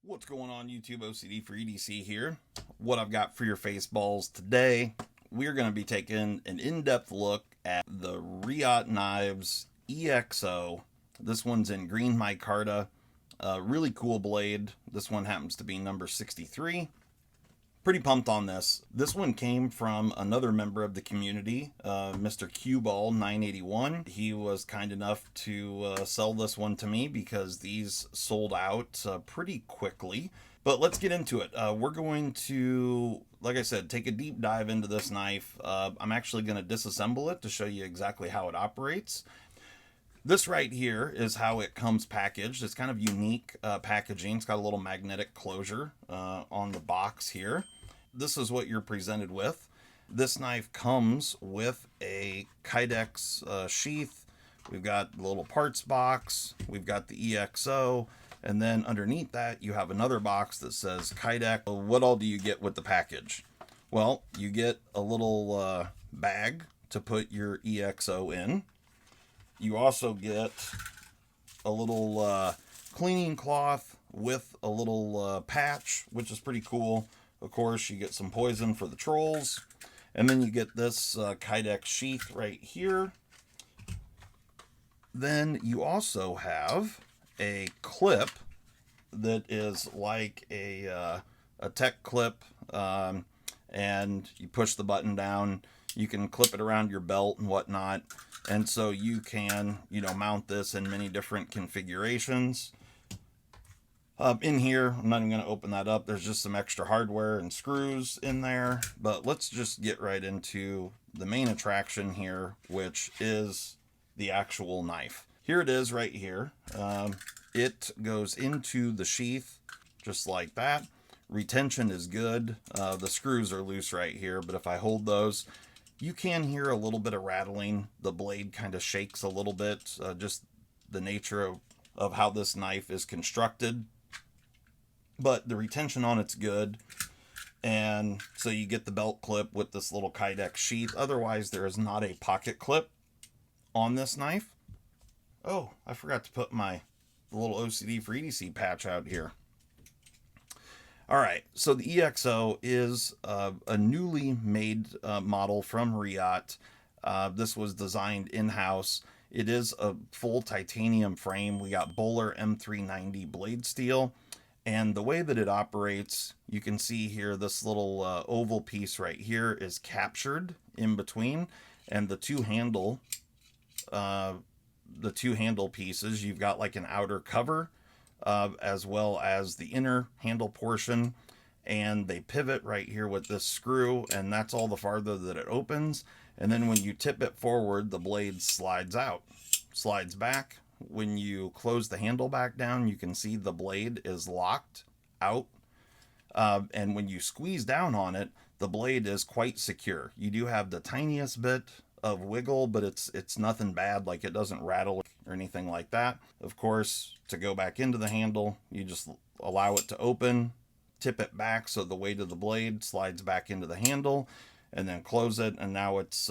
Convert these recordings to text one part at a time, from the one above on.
What's going on YouTube? OCD for EDC here. What I've got for your face balls today, we're going to be taking an in-depth look at the Reate Knives EXO. This one's in green micarta. Really cool blade. This one happens to be number 63. Pretty pumped on this. This one came from another member of the community, Mr. Q-Ball 981. He was kind enough to sell this one to me because these sold out pretty quickly. But let's get into it. We're going to, like I said, take a deep dive into this knife. I'm actually going to disassemble it to show you exactly how it operates. This right here is how it comes packaged. It's kind of unique packaging. It's got a little magnetic closure on the box here. This is what you're presented with. This knife comes with a Kydex sheath. We've got the little parts box. We've got the EXO. And then underneath that, you have another box that says Kydex. What all do you get with the package? Well, you get a little bag to put your EXO in. You also get a little cleaning cloth with a little patch, which is pretty cool. Of course, you get some poison for the trolls. And then you get this Kydex sheath right here. Then you also have a clip that is like a tech clip. And you push the button down. You can clip it around your belt and whatnot. And so you can, mount this in many different configurations. In here, I'm not even going to open that up. There's just some extra hardware and screws in there. But let's just get right into the main attraction here, which is the actual knife. Here it is right here. It goes into the sheath just like that. Retention is good. The screws are loose right here, but if I hold those, you can hear a little bit of rattling. The blade kind of shakes a little bit, just the nature of how this knife is constructed. But the retention on it's good. And so you get the belt clip with this little Kydex sheath. Otherwise, there is not a pocket clip on this knife. Oh, I forgot to put the little OCD for EDC patch out here. All right, so the EXO is a newly made model from Reate. This was designed in-house. It is a full titanium frame. We got Bowler M390 blade steel. And the way that it operates, you can see here, this little oval piece right here is captured in between. And the two handle pieces, you've got like an outer cover, as well as the inner handle portion, and they pivot right here with this screw, and that's all the farther that it opens. And then when you tip it forward, the blade slides back. When you close the handle back down, you can see the blade is locked out, and when you squeeze down on it, the blade is quite secure. You do have the tiniest bit of wiggle, but it's nothing bad, like it doesn't rattle or anything like that. Of course, to go back into the handle, you just allow it to open, tip it back so the weight of the blade slides back into the handle, and then close it, and now it's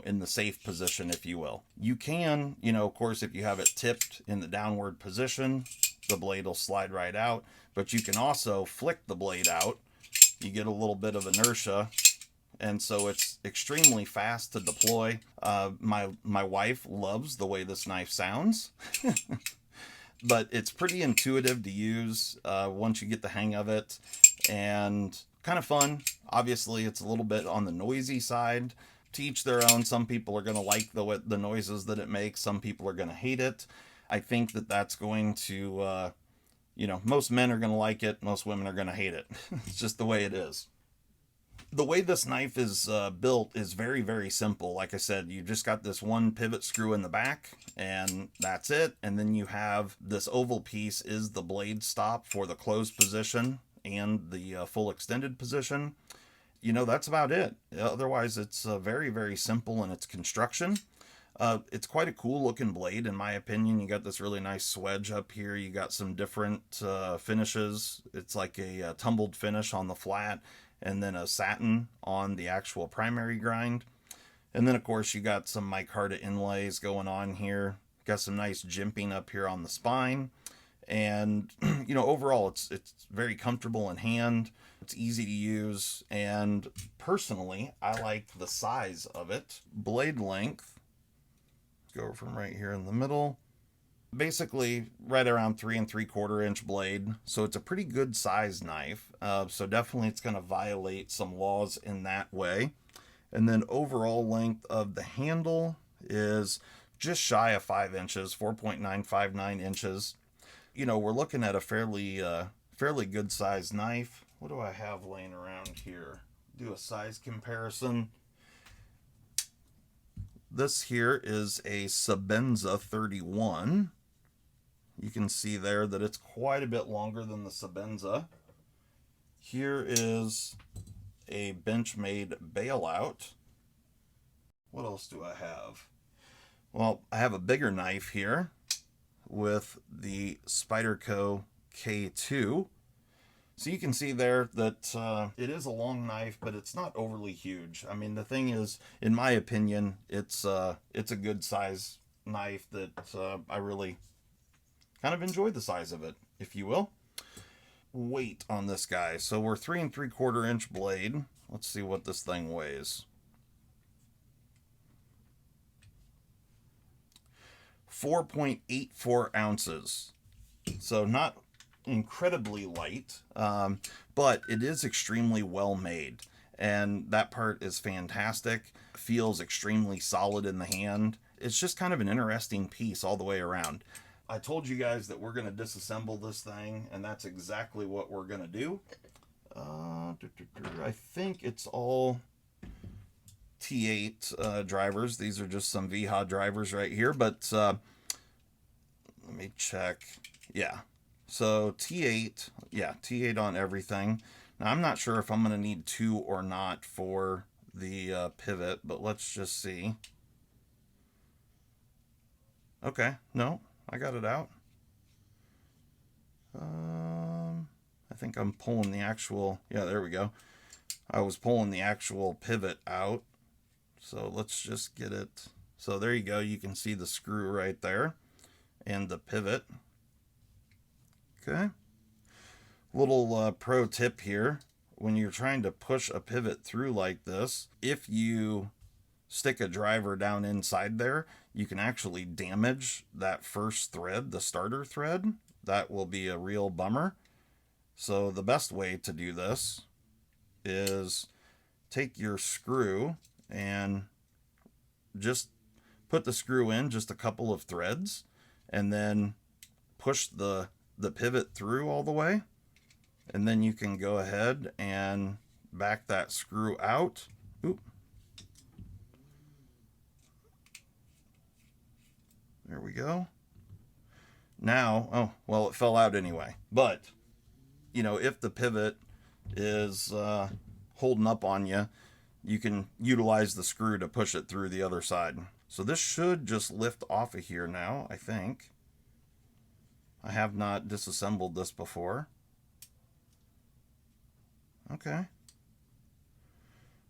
in the safe position, if you will. You can, of course, if you have it tipped in the downward position, the blade will slide right out, but you can also flick the blade out. You get a little bit of inertia, and so it's extremely fast to deploy. My wife loves the way this knife sounds, but it's pretty intuitive to use once you get the hang of it, and kind of fun. Obviously, it's a little bit on the noisy side. To each their own. Some people are going to like the noises that it makes. Some people are going to hate it. I think that's going to, most men are going to like it. Most women are going to hate it. It's just the way it is. The way this knife is built is very, very simple. Like I said, you just got this one pivot screw in the back, and that's it. And then you have this oval piece is the blade stop for the closed position and the full extended position. That's about it. Otherwise, it's very, very simple in its construction. It's quite a cool looking blade, in my opinion. You got this really nice swedge up here. You got some different finishes. It's like a tumbled finish on the flat, and then a satin on the actual primary grind. And then, of course, you got some micarta inlays going on here. Got some nice jimping up here on the spine. And you know, overall it's very comfortable in hand. It's easy to use, and personally I like the size of it. Blade length, go from right here in the middle, basically right around 3 3/4 inch blade, so it's a pretty good size knife. So definitely it's going to violate some laws in that way. And then overall length of the handle is just shy of 5 inches, 4.959 inches. You know, we're looking at a fairly good sized knife. What do I have laying around here? Do a size comparison. This here is a Sabenza 31. You can see there that it's quite a bit longer than the Sabenza. Here is a Benchmade Bailout. What else do I have? Well, I have a bigger knife here with the Spyderco K2. So you can see there that it is a long knife, but it's not overly huge. I mean, the thing is, in my opinion, it's a good size knife that I really kind of enjoy the size of it, if you will. Weight on this guy. So we're 3 3/4 inch blade. Let's see what this thing weighs. 4.84 ounces. So not incredibly light, but it is extremely well made, and that part is fantastic. Feels extremely solid in the hand. It's just kind of an interesting piece all the way around. I told you guys that we're going to disassemble this thing, and that's exactly what we're going to do. I think it's all T8 drivers. These are just some VHA drivers right here, but let me check. Yeah, so T8, yeah, T8 on everything. Now I'm not sure if I'm going to need 2 or not for the pivot, but let's just see. Okay, no, I got it out. I think I'm pulling the actual, yeah, there we go. I was pulling the actual pivot out. So let's just get it. So there you go. You can see the screw right there and the pivot. Okay. Little pro tip here. When you're trying to push a pivot through like this, if you stick a driver down inside there, you can actually damage that first thread, the starter thread. That will be a real bummer. So the best way to do this is take your screw and just put the screw in just a couple of threads, and then push the pivot through all the way, and then you can go ahead and back that screw out. Oop. There we go. Now, oh, well, it fell out anyway. But, you know, if the pivot is holding up on you, you can utilize the screw to push it through the other side. So this should just lift off of here now, I think. I have not disassembled this before. Okay.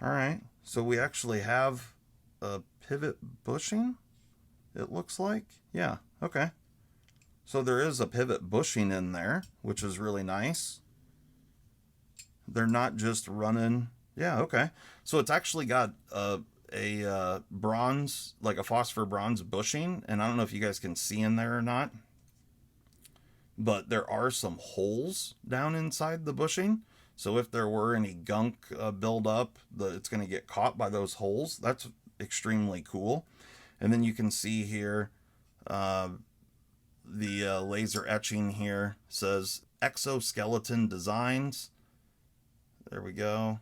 All right. So we actually have a pivot bushing, it looks like. Yeah, okay. So there is a pivot bushing in there, which is really nice. They're not just running. Yeah, okay. So it's actually got a bronze, like a phosphor bronze bushing, and I don't know if you guys can see in there or not, but there are some holes down inside the bushing. So if there were any gunk build up, it's going to get caught by those holes. That's extremely cool. And then you can see here the laser etching here says Exoskeleton Designs. There we go.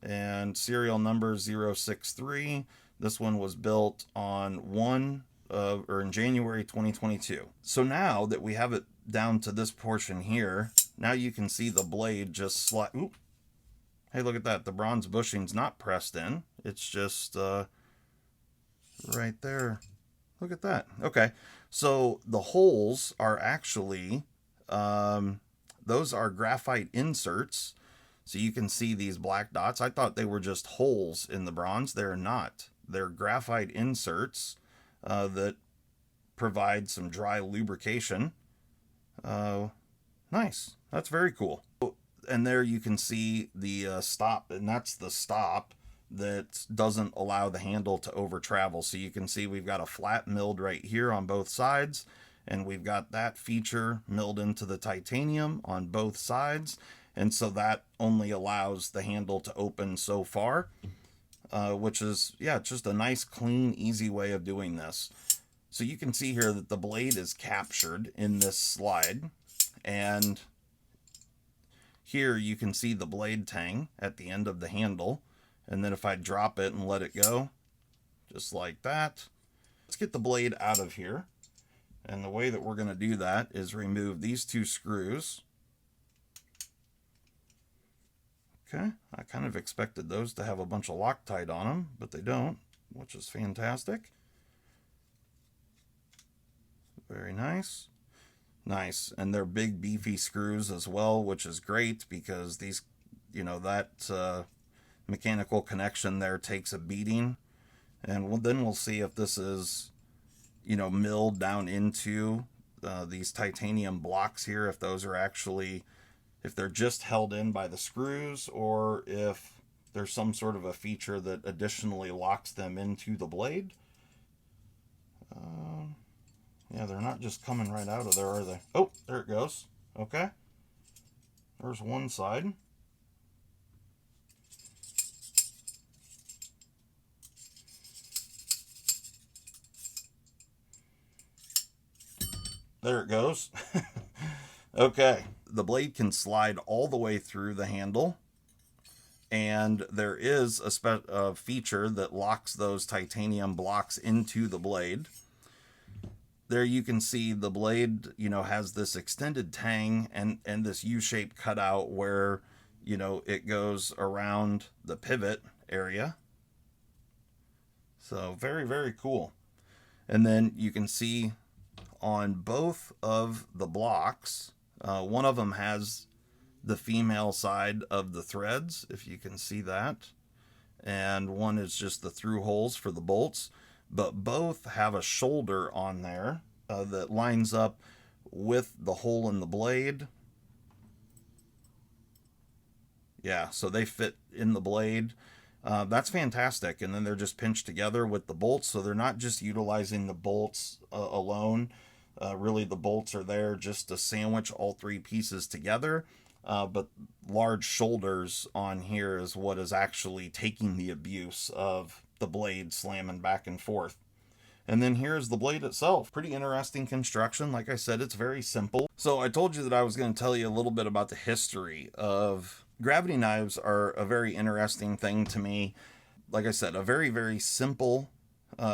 And serial number 063. This one was built on in January 2022. So now that we have it down to this portion here, now you can see the blade just slide. Oop. Hey, look at that. The bronze bushing's not pressed in. It's just right there. Look at that. Okay. So the holes are actually, those are graphite inserts. So you can see these black dots. I thought they were just holes in the bronze. They're not. They're graphite inserts that provide some dry lubrication. Nice. That's very cool. And there you can see the stop, and that's the stop that doesn't allow the handle to over travel. So you can see we've got a flat milled right here on both sides, and we've got that feature milled into the titanium on both sides. And so that only allows the handle to open so far, which is, yeah, just a nice, clean, easy way of doing this. So you can see here that the blade is captured in this slide, and here you can see the blade tang at the end of the handle. And then if I drop it and let it go, just like that. Let's get the blade out of here. And the way that we're going to do that is remove these two screws. Okay, I kind of expected those to have a bunch of Loctite on them, but they don't, which is fantastic. Very nice. Nice. And they're big, beefy screws as well, which is great because these, you know, that mechanical connection there takes a beating. And then we'll see if this is, you know, milled down into these titanium blocks here, if those are actually, if they're just held in by the screws, or if there's some sort of a feature that additionally locks them into the blade. Yeah, they're not just coming right out of there, are they? Oh, there it goes. Okay. There's one side. There it goes. Okay. The blade can slide all the way through the handle, and there is a feature that locks those titanium blocks into the blade. There you can see the blade, you know, has this extended tang and this U-shaped cutout where, you know, it goes around the pivot area. So very, very cool. And then you can see on both of the blocks, one of them has the female side of the threads, if you can see that. And one is just the through holes for the bolts. But both have a shoulder on there that lines up with the hole in the blade. Yeah, so they fit in the blade. That's fantastic. And then they're just pinched together with the bolts, so they're not just utilizing the bolts alone. Really, the bolts are there just to sandwich all three pieces together. But large shoulders on here is what is actually taking the abuse of the blade slamming back and forth. And then here's the blade itself. Pretty interesting construction. Like I said, it's very simple. So I told you that I was going to tell you a little bit about the history of gravity knives. Are a very interesting thing to me. Like I said, a very, very simple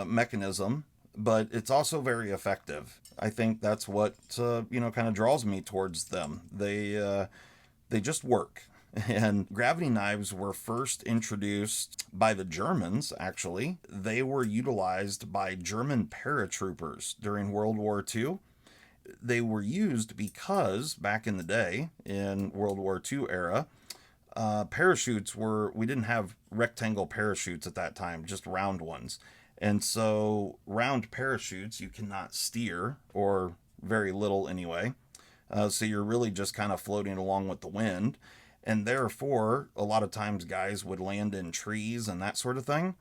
mechanism, but it's also very effective. I think that's what, you know, kind of draws me towards them. They just work. And gravity knives were first introduced by the Germans, actually. They were utilized by German paratroopers during World War II. They were used because back in the day, in World War II era, parachutes we didn't have rectangle parachutes at that time, just round ones. And so round parachutes you cannot steer, or very little anyway. So you're really just kind of floating along with the wind. And therefore, a lot of times guys would land in trees and that sort of thing.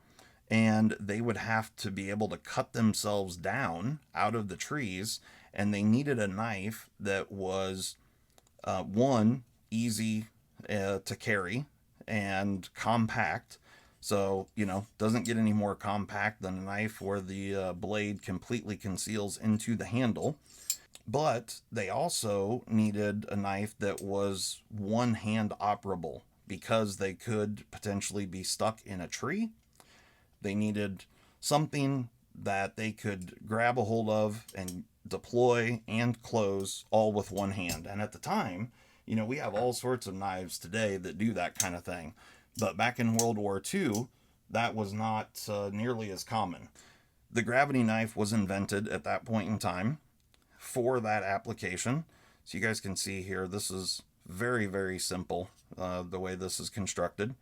And they would have to be able to cut themselves down out of the trees. And they needed a knife that was, one, easy to carry and compact. So, you know, doesn't get any more compact than a knife where the blade completely conceals into the handle. But they also needed a knife that was one-hand operable because they could potentially be stuck in a tree. They needed something that they could grab a hold of and deploy and close all with one hand. And at the time, you know, we have all sorts of knives today that do that kind of thing. But back in World War II, that was not nearly as common. The gravity knife was invented at that point in time for that application. So you guys can see here, this is very, very simple, the way this is constructed.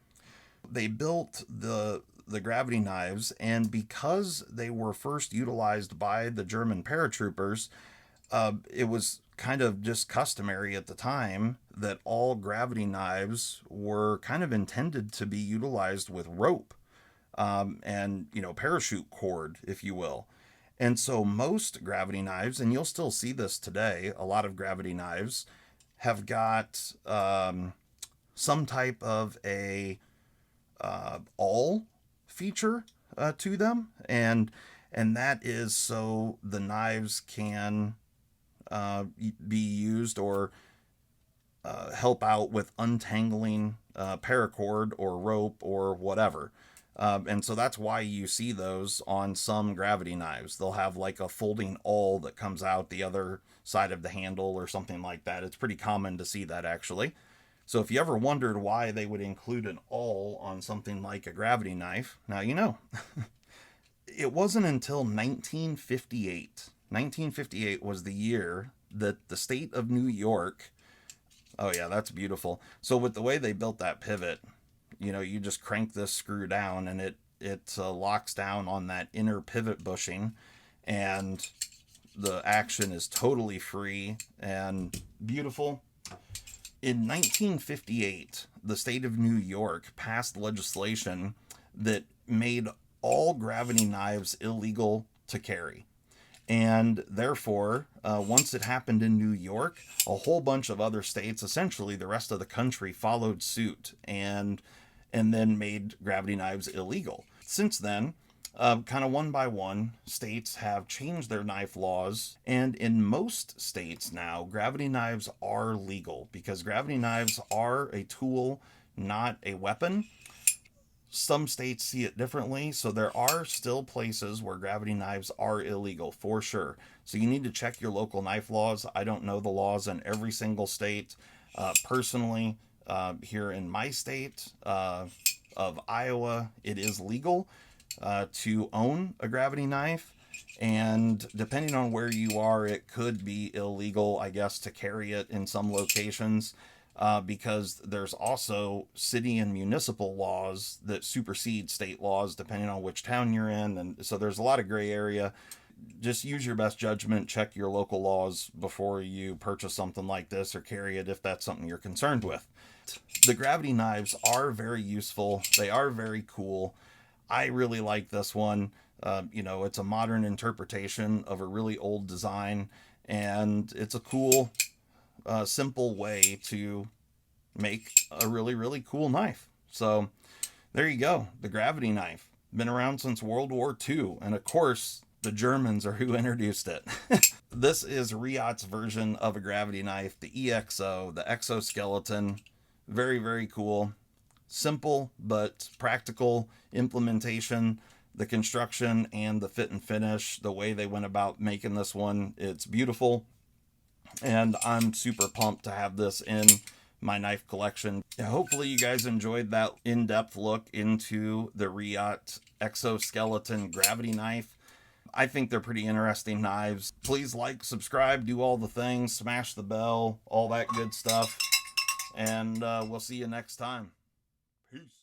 They built the gravity knives, and because they were first utilized by the German paratroopers, it was kind of just customary at the time that all gravity knives were kind of intended to be utilized with rope, and, parachute cord, if you will. And so most gravity knives, and you'll still see this today, a lot of gravity knives have got some type of a awl feature to them, and that is so the knives can be used or help out with untangling paracord or rope or whatever. And so that's why you see those on some gravity knives. They'll have like a folding awl that comes out the other side of the handle or something like that. It's pretty common to see that, actually. So if you ever wondered why they would include an awl on something like a gravity knife, now you know. It wasn't until 1958. 1958 was the year that the state of New York. Oh yeah, that's beautiful. So with the way they built that pivot, you just crank this screw down and it locks down on that inner pivot bushing, and the action is totally free and beautiful. In 1958, the state of New York passed legislation that made all gravity knives illegal to carry. And therefore, once it happened in New York, a whole bunch of other states, essentially the rest of the country, followed suit and then made gravity knives illegal. Since then, kind of one by one, states have changed their knife laws, and in most states now, gravity knives are legal because gravity knives are a tool, not a weapon. Some states see it differently, so there are still places where gravity knives are illegal, for sure. So you need to check your local knife laws. I don't know the laws in every single state. Personally, here in my state of Iowa, it is legal to own a gravity knife, and depending on where you are, it could be illegal, I guess, to carry it in some locations. Because there's also city and municipal laws that supersede state laws depending on which town you're in. And so there's a lot of gray area. Just use your best judgment, check your local laws before you purchase something like this or carry it if that's something you're concerned with. The gravity knives are very useful. They are very cool. I really like this one. It's a modern interpretation of a really old design, and it's a cool, simple way to make a really, really cool knife. So there you go. The gravity knife. Been around since World War II. And of course, the Germans are who introduced it. This is Reate's version of a gravity knife, the EXO, the exoskeleton. Very, very cool. Simple but practical implementation. The construction and the fit and finish, the way they went about making this one, it's beautiful. And I'm super pumped to have this in my knife collection. Hopefully you guys enjoyed that in-depth look into the Reate exoskeleton gravity knife. I think they're pretty interesting knives. Please like, subscribe, do all the things, smash the bell, all that good stuff. And we'll see you next time. Peace.